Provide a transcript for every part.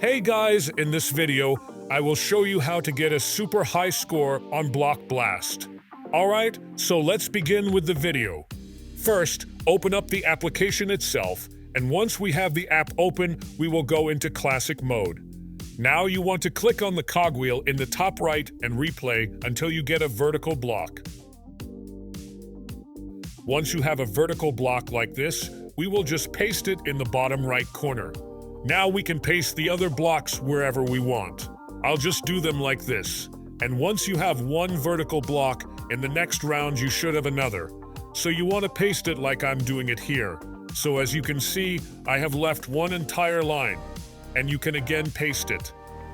Hey guys, in this video, I will show you how to get a super high score on Block Blast. Alright, so let's begin with the video. First, open up the application itself, and once we have the app open, we will go into classic mode. Now you want to click on the cogwheel in the top right and replay until you get a vertical block. Once you have a vertical block like this, we will just paste it in the bottom right corner. Now we can paste the other blocks wherever we want. I'll just do them like this. And once you have one vertical block, in the next round you should have another. So you want to paste it like I'm doing it here. So as you can see, I have left one entire line. And you can again paste it.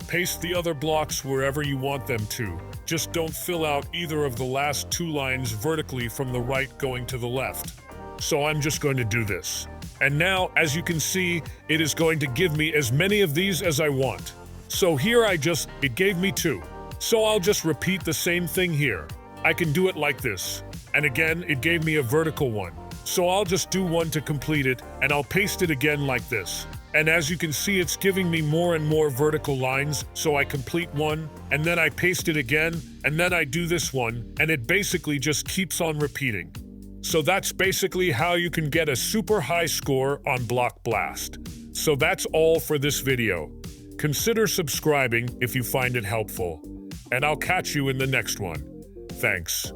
Paste the other blocks wherever you want them to. Just don't fill out either of the last two lines vertically from the right going to the left. So I'm just going to do this. And now, as you can see, it is going to give me as many of these as I want. So here it gave me two. So I'll just repeat the same thing here. I can do it like this. And again, it gave me a vertical one. So I'll just do one to complete it, and I'll paste it again like this. And as you can see, it's giving me more and more vertical lines, so I complete one, and then I paste it again, and then I do this one, and it basically just keeps on repeating. So that's basically how you can get a super high score on Block Blast. So that's all for this video. Consider subscribing if you find it helpful. And I'll catch you in the next one. Thanks.